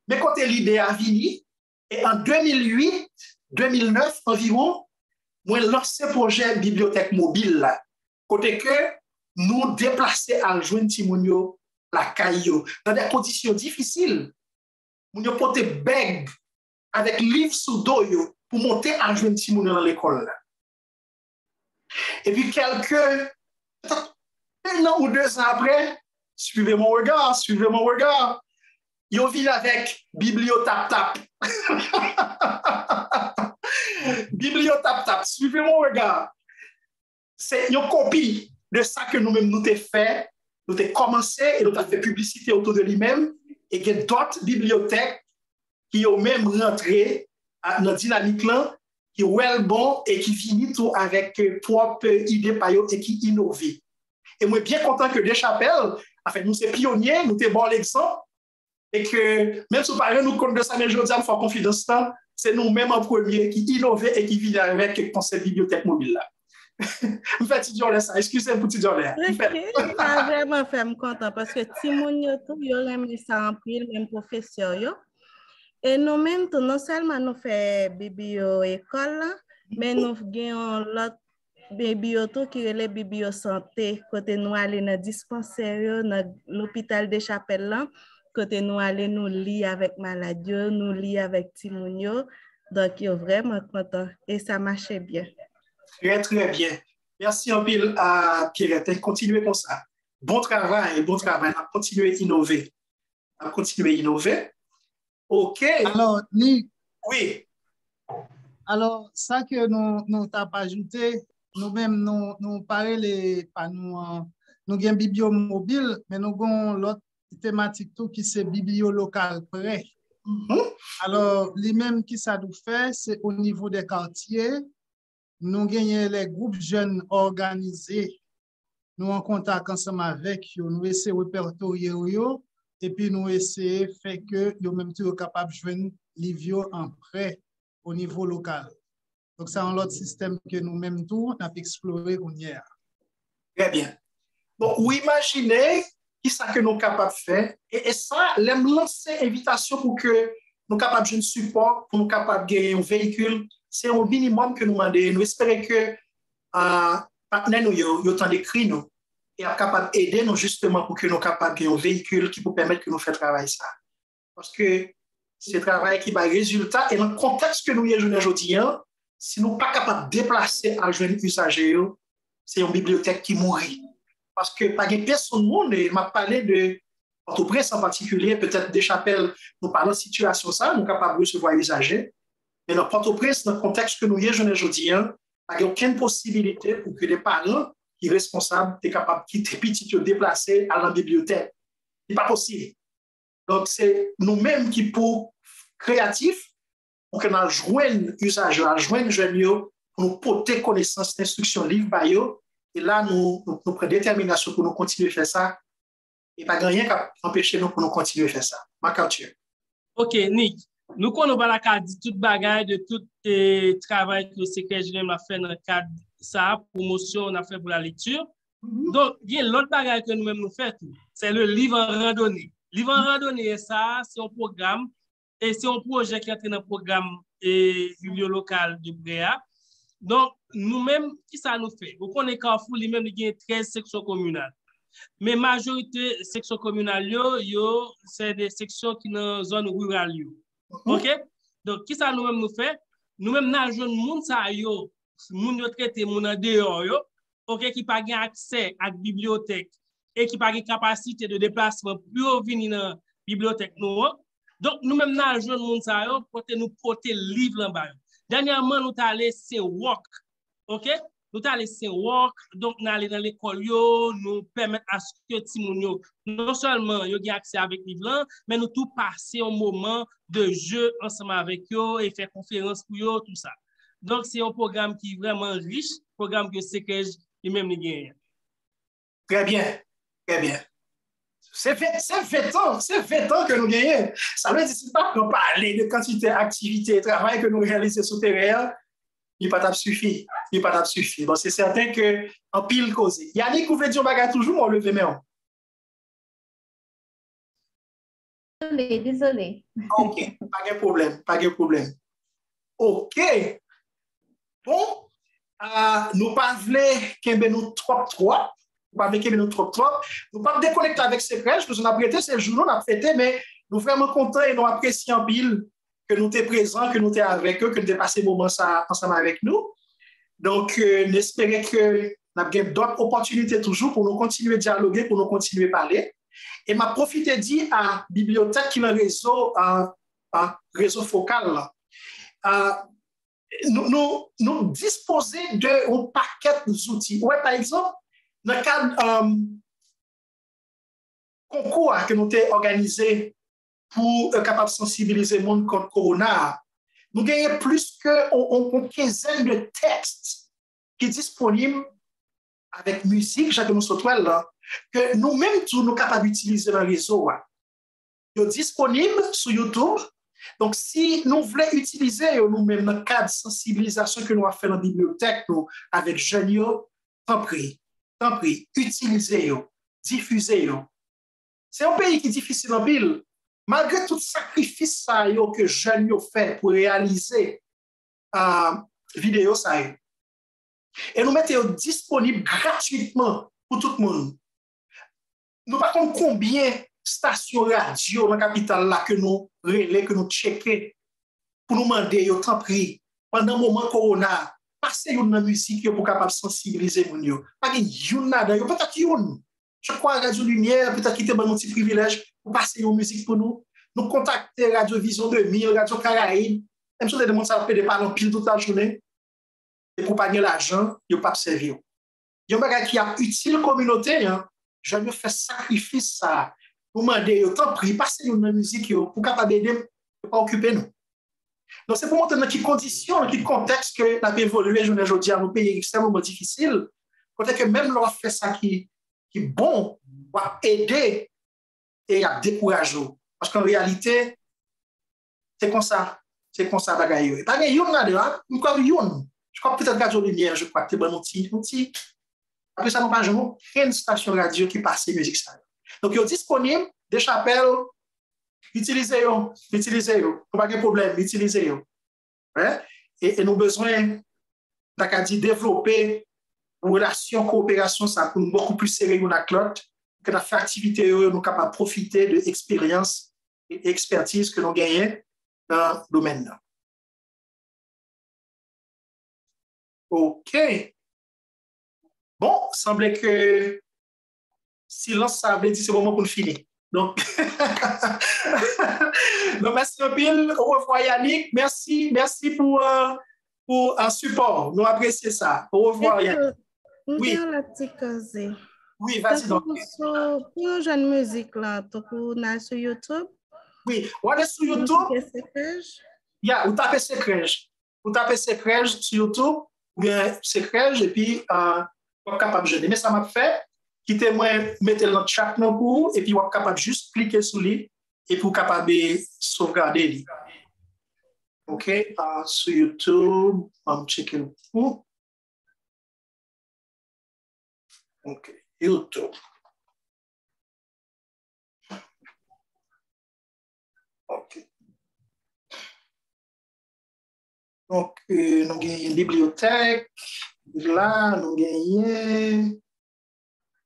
Mais quand l'idée a fini, et en 2008-2009 environ, moi lancé le projet bibliothèque mobile là, côté que nous déplacer à joindre Timounio la caillou dans des conditions difficiles. Nous porter bag avec livre sous dos pour monter à joindre Timounio dans l'école là. Et puis 1 an ou 2 ans après, suivez mon regard. Ils viennent avec Bibliotap-Tap. Bibliotap-Tap, suivez mon regard. C'est une copie de ça que nous-mêmes nous avons fait. Nous avons commencé et nous avons fait publicité autour de lui-même. Et il y a d'autres bibliothèques qui ont même rentré dans la dynamique là, qui est bon et qui finit tout avec propre idée et qui innove. Et moi, bien content que Deschapelles, en fait, nous sommes pionniers, nous sommes bon l'exemple. Et que même si nous nous compte de ça, mais je dis à faire confidence, c'est nous-mêmes en premier qui innovons et qui vivent avec le concept bibliothèque mobile là. Je fais petit journée ça, excusez moi petit journée. Ça vraiment fait me content parce que Timoun yo tout yo aime ça en pile même professeur yo. Et nous-mêmes non seulement nous fait biblio-école mais nous gagnons l'autre bibliothèque qui est les biblio-santé côté nous aller dans dispensaire dans l'hôpital des Chapelles là. Côté nous aller nous lire avec maladie, nous lire avec Timounio, donc il est vraiment content et ça marchait bien. Très, très bien. Merci en pile à Pierrette. Continuez comme ça. Bon travail, bon travail. On va continuer à innover. On va continuer à innover. OK. Alors, Nick. Oui. Alors, ça que nous t'avons ajouté, nous-mêmes, nous parlons les panneaux, nous avons biblio mobile, mais nous avons l'autre thématique tout qui c'est biblio local près. Alors, les mêmes qui ça nous fait, c'est au niveau des quartiers, nous gagnons les groupes jeunes organisés, nous en contact ensemble avec eux, nous essayons de répertorier eux, et puis nous essayons de faire que nous même tous capables de joindre les vieux en prêt au niveau local. Donc, c'est un autre système que nous-mêmes tous, on a exploré hier. Très bien. Donc, vous imaginez qui ça que nous sommes capables de faire. Et ça, l'aime lancer invitation pour que nous sommes capables de support, pour nous capables de gagner un véhicule. C'est un minimum que nous demandons. Nous espérons que partenaires nous ont autant d'écrit nous et sont capables d'aider nous justement pour que nous sommes capables de gagner un véhicule qui peut permettre que nous fassions travailler ça. Parce que c'est un travail qui va résultat. Et dans le contexte que nous avons aujourd'hui, si nous ne sommes pas capables de déplacer à jeunes usagers, c'est une bibliothèque qui mourit. Parce que pas de personne monde, et m'a parlé de Port-au-Prince en particulier, peut-être des chapelles, nous parlons de situation ça, nous sommes capables de recevoir les usagers. Mais dans Port-au-Prince, dans le contexte que nous avons aujourd'hui, il n'y a aucune possibilité pour que les parents qui sont responsables soient capables de quitter petit de déplacer à la bibliothèque. Ce n'est pas possible. Donc, c'est nous-mêmes qui, pour créatifs, pour que nous joignons les usagers, joignons les jeunes, pour nous porter connaissance d'instruction livre par eux. Et là, nous prenons détermination pour nous continuer à faire ça. Et pas rien qui empêcher nous pour nous continuer à faire ça. Ma culture. OK, Nick. Nous connaissons pas la carte de tout bagage, de tout travail que le secrétaire général a fait dans le cadre de ça, promotion, on a fait pour la lecture. Donc, il y a l'autre bagage que nous-mêmes nous faisons, c'est le livre en randonnée. Livre en randonnée, ça, c'est un programme, et c'est un projet qui est entré dans le programme biblio local de Bréa. Donc, nous-mêmes, qui ça nous fait? Vous connaissez Carrefour, lui-même, il y a 13 sections communales. Mais la majorité des sections communales, c'est des sections qui sont dans la zone rurale. OK? Donc, qui ça nous-mêmes nous fait? Nous-mêmes, nous avons moun sa yo, moun yo traité moun en dehors yo, OK, qui pas accès à la bibliothèque et qui pas capacité de déplacement pour venir dans la bibliothèque nous. Donc, nous-mêmes, nous avons moun sa yo pour nous porter livre en bas. Dernièrement, nous avons allé walk, OK? Nous avons allé walk, donc nous allons dans l'école, nous permettre à ce que Timoun non seulement yo gagne accès avec livre, mais nous tout passer un moment de jeu ensemble avec eux et faire conférence pour eux, tout ça. Donc, c'est un programme qui est vraiment riche, programme que c'est lui-même gagne. Très bien, très bien. C'est 20 ans que nous gagnons. Ça veut dire que pas qu'on parler de quantité d'activités et de travail que nous réalisons sur le terrain, il n'y a pas suffi. Il n'y a pas suffi. Bon, c'est certain qu'en pile cause. Yannick, vous voulez dire bagarre toujours, on le fait même. Désolé. OK, pas de problème, pas de problème. OK. Bon, nous parlons qu'il y a nous trop. Nous ne pas déconnecter avec ces prêches, parce qu'on a prêté ces jours, on a fêté, mais nous sommes vraiment contents et nous apprécions en pile que nous sommes présents, que nous sommes avec eux, que nous avons passé moment ensemble avec nous. Donc, j'espère que nous avons d'autres opportunités toujours pour nous continuer à dialoguer, pour nous continuer à parler. Et m'a profité dit à la bibliothèque qui est un réseau focal. Nous disposer d'un paquet d'outils. Ouais, par exemple, dans le cadre concours que nous avons organisé pour capable de sensibiliser le monde contre le corona, nous avons plus qu'une quinzaine de textes qui sont disponibles avec musique, chaque nous sommes là, que nous-mêmes, nous sommes capables d'utiliser dans le réseau. Ils sont disponibles sur YouTube. Donc, si nous voulons utiliser nous-mêmes dans le cadre de sensibilisation que nous avons fait dans la bibliothèque, nous, avec jeunes, tant pis, utilisez-les, diffusez-les. C'est un pays qui est difficile en ville. Malgré tout sacrifice que jeunes ont fait pour réaliser vidéo, et nous mettons disponible gratuitement pour tout le monde. Nous ne savons pas combien de stations radio dans la capitale là que nous relais, que nous checkons pour nous demander, tant pis, pendant le moment corona, passez une musique pour capable sensibiliser les gens. Pas une nada, peut-être une. Je crois à Radio Lumière, peut-être qu'il était un petit privilège pour passer une musique pour nous. Nous contacter Radio Vision 2000, Radio Caraïbe. Même si des gens ça fait des parents pile toute la journée. Et pour pas gagner l'argent, ils ne pas servir. Il y a un bagage qui est utile à la communauté. Hein. Je vais faire sacrifice ça. Vous demandez, autant prie, passez une musique pour capable d'aider, pour pas occuper nous. Donc, c'est pour montrer dans quelles conditions, dans quel contexte que la vie évolue aujourd'hui à nos pays extrêmement difficiles. Peut-être que même leur fait ça qui est bon, va aider et à décourager. Parce qu'en réalité, c'est comme ça. C'est comme ça, bagaille. Et pas de yon là, encore yon. Je crois peut-être Radio Lumière, je crois que c'est bon outil. Après ça, nous pas une station radio qui passe musique ça. Donc, ils sont disponibles, des chapelles, utilisez-les. Pas de problème, utilisez-les. Ouais? Et nous avons besoin de développer une relation, coopération, ça pour nous beaucoup plus sérieux que l'autre, que nous faire activité, nous sommes capables de profiter de l'expérience et expertise que nous gagnons dans le domaine. OK. Bon, semblait que silence, ça veut dire c'est le moment pour le finir. Donc, merci un pile. Au revoir Yannick. Merci pour un support. Nous apprécions ça. Au revoir Yannick. Oui. La petite cause. Oui, vas-y donc. Pour une jeune musique là, tu peux sur YouTube? Oui, on est sur YouTube. Yeah, vous tapez Secrège. Vous tapez Secrège sur YouTube, ou bien Secrège, et puis vous êtes capable de jeûner. Mais ça m'a fait, quittez-moi, mettez-le dans le chat pour vous, et puis vous êtes capable de juste cliquer sur lui, et puis vous êtes capable de sauvegarder lui. OK, sur YouTube, on va checker le coup. OK, YouTube. OK. Donc, nous avons une bibliothèque. Là, nous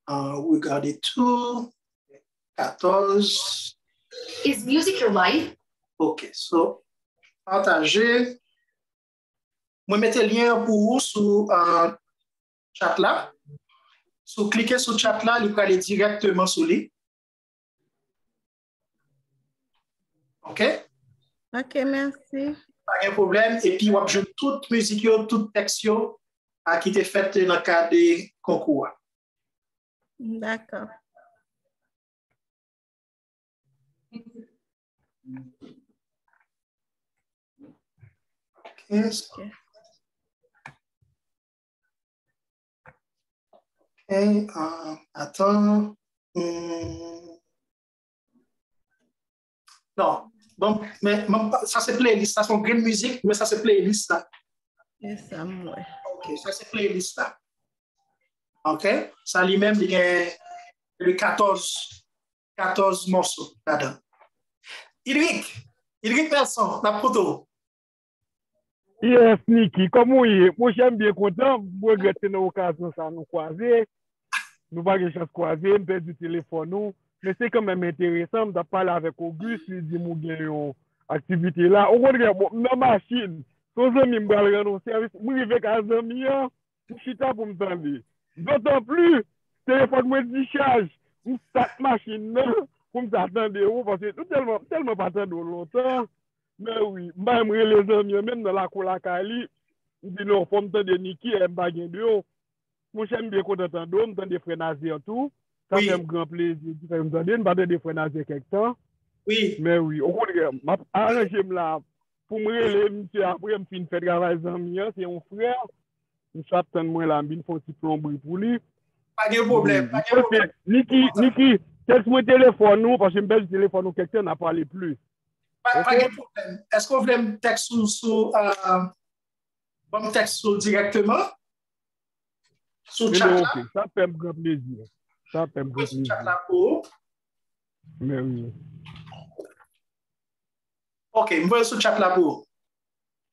avons regardez tout. 14. Is music your life? OK, so, partagez. Moi, mettez le lien pour vous sur le chat là. So, cliquez sur le chat là, il peut aller directement sur lui. OK? OK, merci. Pas de problème. Et puis, on va jouer toute musique, toute texte qui est faite dans le cadre des concours. D'accord. OK. Attends. Non. Bon, mais ça c'est playlist, ça c'est grande musique, mais ça c'est playlist là. C'est ça, moi. OK, ça c'est playlist là. OK? Ça lui-même, il y a 14 morceaux là-dedans. Idric Nelson, la photo. Yes, Niki, comment est? Moi, j'aime bien content. Moi, regretter l'occasion ça nous croiser. Nous pas de chance croiser, me perdre du téléphone nous. Mais c'est quand même intéressant de parler avec Auguste, il dit que nous avons une activité là. On regarde ma machine, son ami me rendre service. Moi, je vais à un ami, je suis là pour me tendre. D'autant plus, le téléphone me dit charge. Une machine pour me attendre, parce que tellement pas attendre longtemps. Mais oui, même les amis, même dans la cour, je dis non, il faut me tendre Niki et me de moi, j'aime bien qu'on entende, je me tendre frères Nazier tout. Ça fait un grand plaisir de faire me tendre des frères Nazier quelque temps. Oui. Mais oui, au contraire, je arrangé là pour me relayer, monsieur, après, je me fais une fête de travail, c'est un frère. Je suis attendre moi là, je fais un petit plomberie pour lui. Pas de problème, pas de problème. Niki, texte mon téléphone nous, parce que je me le téléphone nous, quelqu'un n'a parlé plus. Pas de problème. Est-ce que vous voulez me texter directement? Sur le chat là? Okay. Ça fait un grand plaisir. Ça fait un grand plaisir. Chat là pour. Mais oui. OK, je vais sur le chat là pour.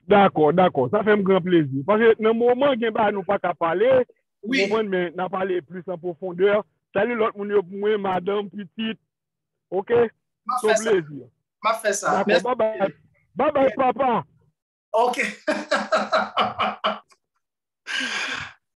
D'accord. Ça fait un grand plaisir. Parce que dans le moment où nous ne pas parler, oui. On n'a parlé plus en profondeur. Salut l'autre monde, madame, petite. OK? C'est plaisir. M'a fait ça. D'accord, bye bye, papa. OK.